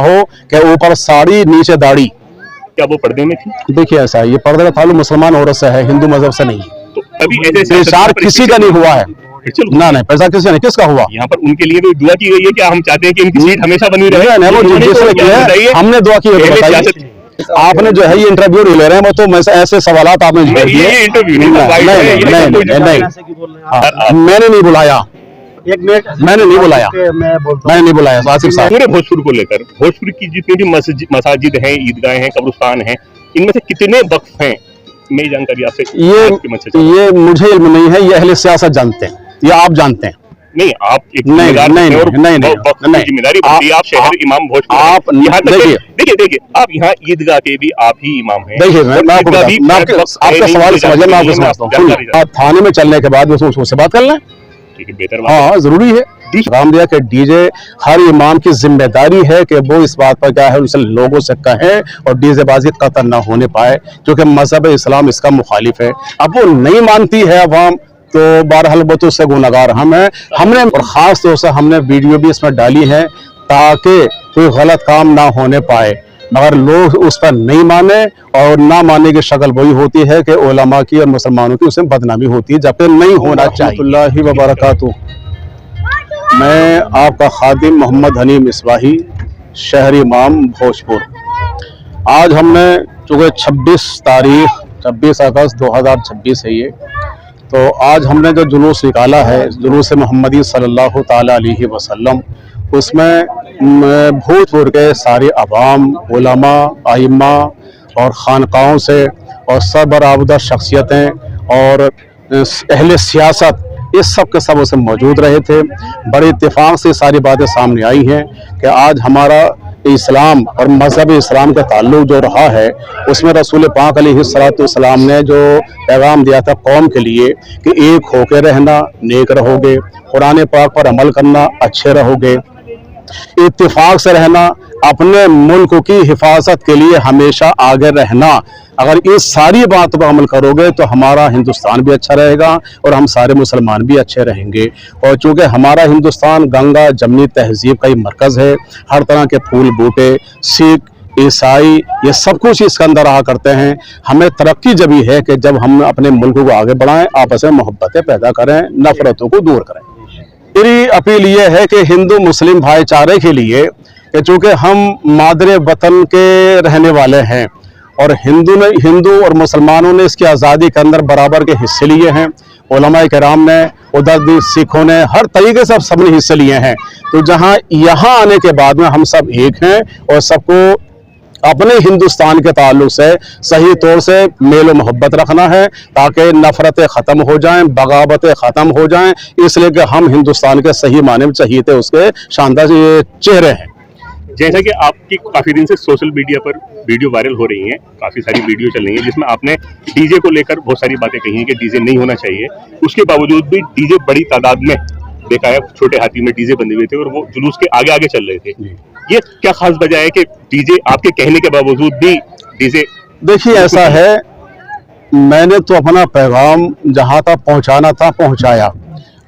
हो कि ऊपर साड़ी नीचे दाढ़ी। क्या वो पर्दे में थी? देखिए ऐसा है, ये पर्दे का ताल्लुक मुसलमान औरत से है, हिंदू मजहब से नहीं। तो अभी ऐसे पेशाब किसी का नहीं हुआ है ना, नहीं पैसा किसी ने, किसका हुआ? यहाँ पर उनके लिए भी दुआ की गई है। क्या हम चाहते हैं कि इनकी सीट हमेशा बनी रहे? हमने दुआ की है। आपने जो है ये इंटरव्यू नहीं ले रहे हैं, वो तो ऐसे सवालात आपने ये इंटरव्यू नहीं, मैंने नहीं बुलाया, मैंने नहीं बुलाया, मैंने नहीं बुलाया आसिफ साहब। पूरे भोजपुर को लेकर, भोजपुर की जितनी भी मसाजिद हैं, ईदगाहें हैं, कब्रिस्तान हैं, इनमें से कितने वक्फ हैं, मेरी जानकारी आपसे ये मुझे इल्म नहीं है, ये अहले सियासत जानते हैं, ये आप जानते हैं। नहीं, आप एक नहीं जिम्मेदारी बनती है, आप शहर इमाम भोजपुर, आप यहाँ देखिए आप यहाँ ईदगाह के भी आप ही इमाम हैं। देखिए मैं आपका सवाल समझिए, मैं आपको समझता हूँ। थाने में चलने के बाद उससे बात कर लें, बेहतर। हाँ जरूरी है। राम दिया के डीजे हर इमाम की जिम्मेदारी है कि वो इस बात पर क्या है उनसे लोगों से कहें और डीजे बाजी कतल ना होने पाए, क्योंकि मजहब इस्लाम इसका मुखालिफ है। अब वो नहीं मानती है अवाम, तो बहरहाल वो तो उससे गुनहगार हम हैं। हमने और ख़ास तौर से हमने वीडियो भी इसमें डाली है ताकि कोई गलत काम ना होने पाए, मगर लोग उस पर नहीं माने, और ना मानने की शक्ल वही होती है कि उलमा की और मुसलमानों की उसमें बदनामी होती है, जबकि नहीं होना चाहिए। अल्लाह व बरकातहू। मैं आपका खादिम मोहम्मद हनी मिसबाही, शहरी इमाम भोजपुर। आज हमने चूँकि 26 अगस्त 2026 है ये, तो आज हमने जो जुलूस निकाला है, जुलूस मोहम्मदी सल्लल्लाहु ताला अलैहि वसल्लम, उसमें भोजपुर के सारे अवाम, उलमा, आइम्मा और खानकाहों से और सरबराबदा शख्सियतें और अहले सियासत, इस सब के सब उसमें मौजूद रहे थे। बड़े इत्तेफाक से सारी बातें सामने आई हैं कि आज हमारा इस्लाम और मज़हब इस्लाम का ताल्लुक जो रहा है, उसमें रसूल पाक अलैहिस्सलाम ने जो पैगाम दिया था कौम के लिए कि एक होकर रहना, नेक रहोगे, कुरान पाक पर अमल करना, अच्छे रहोगे, इत्तेफाक से रहना, अपने मुल्क की हिफाजत के लिए हमेशा आगे रहना। अगर इस सारी बातों पर अमल करोगे तो हमारा हिंदुस्तान भी अच्छा रहेगा और हम सारे मुसलमान भी अच्छे रहेंगे। और चूँकि हमारा हिंदुस्तान गंगा जमनी तहजीब का ही मरकज़ है, हर तरह के फूल बूटे, सिख ईसाई ये सब कुछ इसके अंदर रहा करते हैं। हमें तरक्की जब ही है कि जब हम अपने मुल्क को आगे बढ़ाएं, आपस में मोहब्बतें पैदा करें, नफरतों को दूर करें। मेरी अपील ये है कि हिंदू मुस्लिम भाईचारे के लिए कि चूँकि हम मादरे वतन के रहने वाले हैं और हिंदू और मुसलमानों ने इसकी आज़ादी के अंदर बराबर के हिस्से लिए हैं, उलमा किराम ने, उधर भी सिखों ने, हर तरीके से सबने हिस्से लिए हैं। तो जहाँ यहाँ आने के बाद में हम सब एक हैं और सबको अपने हिंदुस्तान के ताल्लुक से सही तौर से मेल मोहब्बत रखना है ताकि नफरतें ख़त्म हो जाएं, बगावतें ख़त्म हो जाएं, इसलिए कि हम हिंदुस्तान के सही माने में चाहिए उसके शानदार ये चेहरे हैं। जैसा कि आपकी काफ़ी दिन से सोशल मीडिया पर वीडियो वायरल हो रही हैं, काफ़ी सारी वीडियो चल रही हैं जिसमें आपने डीजे को लेकर बहुत सारी बातें कही हैं कि डीजे नहीं होना चाहिए, उसके बावजूद भी डीजे बड़ी तादाद में देखा है, छोटे हाथी में डीजे बंधे हुए थे और वो जुलूस के आगे आगे चल रहे थे। ये क्या खास वजह है कि डीजे आपके कहने के बावजूद भी डीजे? देखिए ऐसा है, मैंने तो अपना पैगाम जहां तक पहुंचाना था पहुंचाया।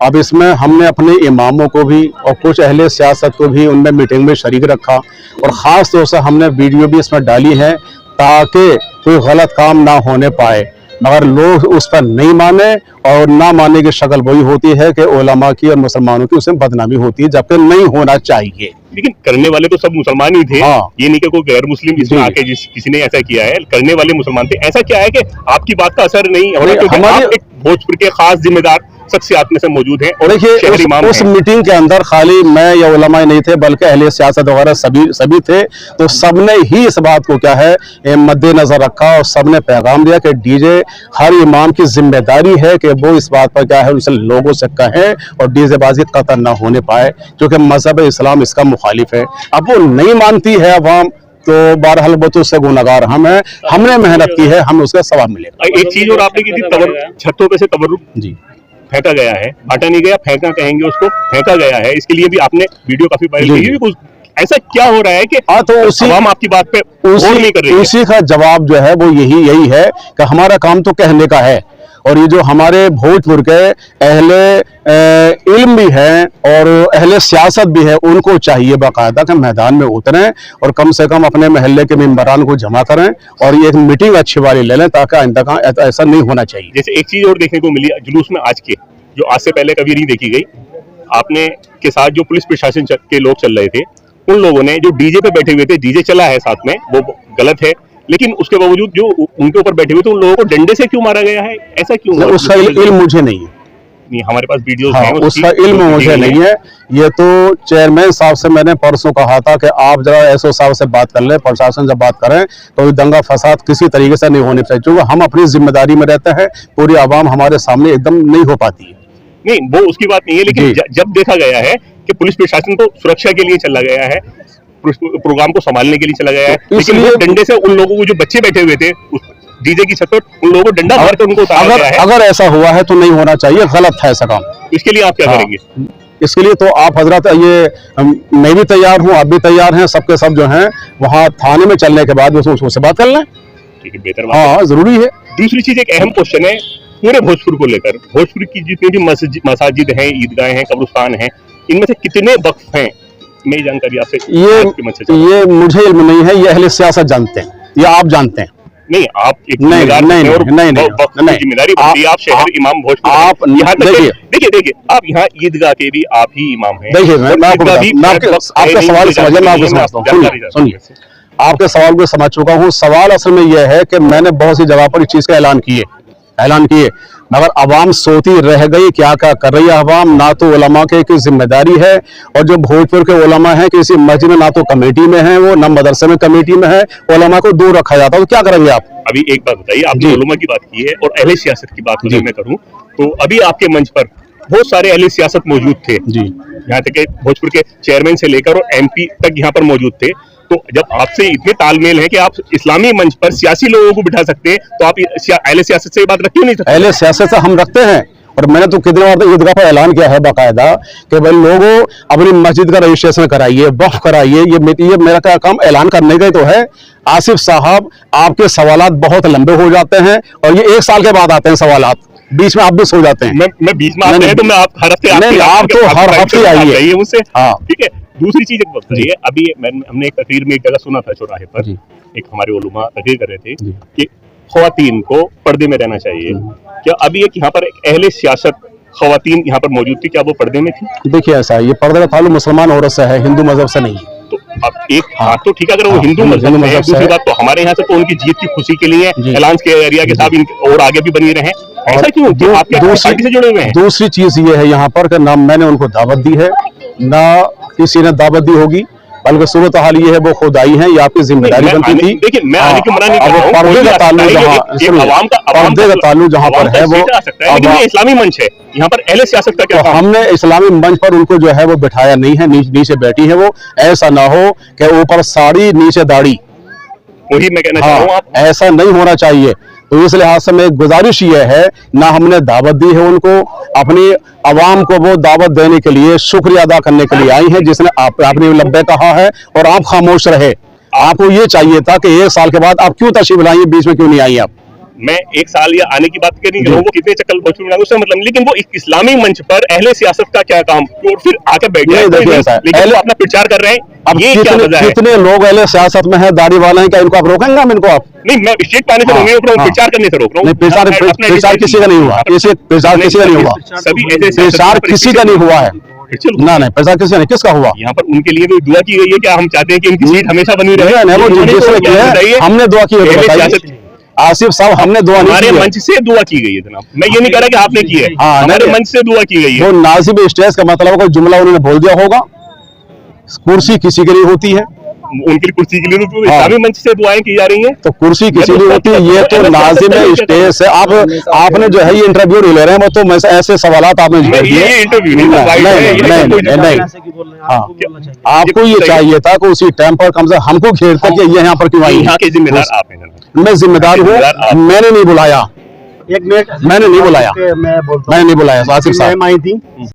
अब इसमें हमने अपने इमामों को भी और कुछ अहले सियासत को भी उनमें मीटिंग में शरीक रखा और ख़ास तौर से हमने वीडियो भी इसमें डाली है ताकि कोई गलत काम ना होने पाए, मगर लोग उस पर नहीं माने, और ना मानने की शक्ल वही होती है कि उलमा की और मुसलमानों की उसमें बदनामी होती है, जबकि नहीं होना चाहिए। लेकिन करने वाले तो सब मुसलमान ही थे। हाँ। ये नहीं कि कोई गैर मुस्लिम इसमें आके किसी ने ऐसा किया है, करने वाले मुसलमान थे। ऐसा क्या है कि आपकी बात का असर नहीं हो रहा, क्योंकि आप एक भोजपुर के खास जिम्मेदार शख्सियत में से मौजूद हैं। और देखिए उस मीटिंग के अंदर खाली मैं या उलमा नहीं थे, बल्कि अहले सियासत वगैरह सभी थे, तो सबने ही इस बात को क्या है मद्देनजर रखा और सबने पैगाम दिया कि डीजे हर इमाम की जिम्मेदारी है कि वो इस बात पर क्या है उनसे लोगों से कहें और डीजे बाजी कतल ना होने पाए, क्योंकि मजहब इस्लाम इसका मुखालिफ है। अब वो नहीं मानती है अवाम, तो बहरहाल वो तो उससे गुनहगार हम हैं, हमने मेहनत की है, हमें उसका सवाब मिलेगा। एक चीज और आपने की थी, छतों पे से तबर्रुक जी फेंका गया है, बांटा नहीं गया, फेंका कहेंगे उसको, फेंका गया है, इसके लिए भी आपने वीडियो काफी वायरल की। कुछ ऐसा क्या हो रहा है कि तो अवाम आपकी बात पे गौर नहीं कर रही है? उसी का जवाब जो है वो यही है कि हमारा काम तो कहने का है, और ये जो हमारे भोजपुर के अहले इल्म भी हैं और अहले सियासत भी है, उनको चाहिए बाकायदा कि मैदान में उतरें और कम से कम अपने महल्ले के मेंबरान को जमा करें और ये एक मीटिंग अच्छी वाली ले लें, ताकि आइंदा का ऐसा नहीं होना चाहिए। जैसे एक चीज और देखने को मिली जुलूस में आज के, जो आज से पहले कभी नहीं देखी गई, आपने के साथ जो पुलिस प्रशासन के लोग चल रहे थे, उन लोगों ने जो डीजे पे बैठे हुए थे, डीजे चला है साथ में, वो गलत है, लेकिन उसके बावजूद जो उनके ऊपर बैठे हुए थे उन लोगों को डंडे से क्यों मारा गया है, ऐसा क्यों? उसका इल्म मुझे नहीं है, नहीं हमारे पास वीडियोस हाँ, हैं उसका इल्म मुझे नहीं है। ये तो चेयरमैन साहब से मैंने परसों कहा था कि आप जरा एसओ साहब से बात कर ले, प्रशासन जब बात करें तो दंगा फसाद किसी तरीके से नहीं होनी चाहिए, क्योंकि हम अपनी जिम्मेदारी में रहते हैं, पूरी आवाम हमारे सामने एकदम नहीं हो पाती है। नहीं वो उसकी बात नहीं है, लेकिन जब देखा गया है कि पुलिस प्रशासन को सुरक्षा के लिए चला गया है, प्रोग्राम को संभालने के लिए चला गया है, लेकिन वो डंडे से उन लोगों को, जो बच्चे बैठे हुए थे डीजे की छत पर, उन लोगों को डंडा मारकर उनको उतारा गया है। अगर ऐसा हुआ है तो नहीं होना चाहिए, गलत है ऐसा काम। इसके लिए आप क्या करेंगे? इसके लिए तो आप हजरत, ये मैं भी तैयार हूँ, आप भी तैयार हैं, सबके सब जो हैं वहाँ थाने में चलने के बाद उससे बात कर लें। ठीक है, बेहतर बात। हाँ, जरूरी है। दूसरी चीज, एक अहम क्वेश्चन है पूरे भोजपुर को लेकर, भोजपुर की जितनी भी मसाजिद हैं, ईदगाहें हैं, कब्रिस्तान हैं, इनमें से कितने वक्फ हैं? मेरी जानकारी आपसे ये मुझे इल्म नहीं है, ये अहले सियासत जानते हैं, ये आप जानते हैं। नहीं, आप एक नहीं, जिम्मेदारी बनती है, आप शहर इमाम भोजपुर, आप यहाँ तक देखिए आप यहाँ ईदगाह के भी आप ही इमाम हैं। देखिए मैं आपके सवाल समझिए, मैं आपको समझता हूँ, सुनिए, आपके सवाल को समझ चुका हूँ। सवाल असल में यह है कि मैंने बहुत सी जगह पर इस चीज का ऐलान किए, मगर अवाम सोती रह गई। क्या क्या कर रही है अवाम? ना तो उलमा की जिम्मेदारी है, और जो भोजपुर के उलमा हैं किसी मस्जिद में ना तो कमेटी में है वो, ना मदरसे में कमेटी में है, उलमा को दूर रखा जाता है, तो क्या करेंगे आप? अभी एक बात बताइए, आपने उलमा की बात की है और अहले सियासत की बात अगर मैं करूं तो अभी आपके मंच पर बहुत सारे अहले सियासत मौजूद थे जी, यहाँ तक कि भोजपुर के चेयरमैन से लेकर और एमपी तक यहाँ पर मौजूद थे। तो जब आपसे इतने तालमेल है कि आप इस्लामी मंच पर सियासी लोगों को बिठा सकते हैं, तो आप अहले सियासत से ये बात रख क्यों नहीं सकते? अहले सियासत से हम रखते हैं, और मैंने तो कितने बार तो ईदगाह पर ऐलान किया है बाकायदा कि भाई लोगों अपनी मस्जिद का रजिस्ट्रेशन कराइए, वक्फ कराइए। ये मेरा क्या काम ऐलान करने का ही तो है। आसिफ साहब, आपके सवालात बहुत लंबे हो जाते हैं और ये 1 साल के बाद आते हैं सवालात, बीच में आप भी सो जाते हैं। मैं बीच में आते हैं तो मैं आप हर हफ्ते आप तो हर हफ्ते आइए मुझसे, ठीक है। दूसरी चीज बताइए, अभी हमने एक तकरीर में एक जगह सुना था चौराहे पर, एक हमारे उलमा तकरीर कर रहे थे कि ख्वातीन को पर्दे में रहना चाहिए। क्या अभी एक यहाँ पर एक अहले सियासत ख्वातीन यहाँ पर मौजूद थी, क्या वो पर्दे में थी? देखिए ऐसा है, ये पर्दे का ताल्लुक मुसलमान औरत से है, हिंदू मजहब से नहीं। तो अब एक बात तो ठीक है, अगर वो हिंदू मजहब से है, दूसरी बात तो हमारे यहाँ से तो उनकी जीत की खुशी के लिए ऐलान किया एरिया के साथ और आगे भी बनी रहे, ऐसा क्यों? पार्टी से जुड़े हुए हैं। दूसरी चीज ये है यहाँ पर, ना मैंने उनको दावत दी है, ना किसी ने दावत दी होगी, बल्कि सूरत हाल ये है वो खुद आई है, ये आपकी जिम्मेदारी बनती थी। देखिए मैं आने की मना नहीं कर रहा हूं, पर्दे का ताल्लुक जहाँ पर है वो इस्लामी मंच है, यहाँ पर अहले सियासत का क्या? हमने इस्लामी मंच पर उनको जो है वो बिठाया नहीं है, नीचे बैठी है वो। ऐसा ना हो कि ऊपर साड़ी नीचे दाढ़ी, वही मैं कहना चाह रहा हूँ, ऐसा नहीं होना चाहिए। तो इस लिहाज से मेरी गुजारिश ये है, ना हमने दावत दी है उनको, अपनी अवाम को वो दावत देने के लिए, शुक्रिया अदा करने के लिए आई है जिसने आपने लब्बे कहा है, और आप खामोश रहे। आपको ये चाहिए था कि 1 साल के बाद आप क्यों तशरीफ लाइए, बीच में क्यों नहीं आई आप? मैं 1 साल या आने की बात कर रही हूँ, वो कितने चक्कर भोजपुर में उससे मतलब, लेकिन वो इस्लामी मंच पर अहले सियासत का क्या काम, और फिर आके बैठ गए, लेकिन अपना प्रचार कर रहे हैं। अब कितने लोग अहले सियासत में है, दाढ़ी वाले हैं, क्या इनको आप रोकेंगे? हम इनको आप नहीं, मैं स्टेट पाने से रोक रहा हूँ, प्रचार करने से रोक रहा हूँ। प्रचार किसी का नहीं हुआ, प्रचार किसी का नहीं हुआ, सभी प्रचार किसी का नहीं हुआ है। ना नहीं, प्रचार किसी ने, किसका हुआ? यहाँ पर उनके लिए दुआ की गई है, क्या हम चाहते हैं कि इनकी सीट हमेशा बनी रहे? हमने दुआ की, आसिफ साहब हमने दुआ नहीं की, हमारे मंच से दुआ की गई है जनाब। मैं ये नहीं कह रहा कि आपने की है, हमारे मंच से दुआ की गई है। वो नाजिब स्टेज का मतलब कोई जुमला उन्होंने बोल दिया होगा। कुर्सी किसी के लिए होती है, उनकी कुर्सी के लिए तो इस्लामी मंच से दुआएं की जा रही हैं, तो कुर्सी किसी लिए होती है। ये तो नाजिब स्टेज से आपने जो है ये इंटरव्यू ले रहे हैं, वो तो ऐसे सवालात आपने इंटरव्यू नहीं। हाँ, आपको ये चाहिए था कि उसी टाइम पर कम से कम हमको घेरता कि ये यहाँ पर क्यों आई? यहाँ के जिम्मेदार आप हैं। मैं जिम्मेदार हूँ, मैंने नहीं बुलाया, एक मिनट, मैंने नहीं बुलाया, मैं मैंने नहीं बुलाया आसिफ साहब।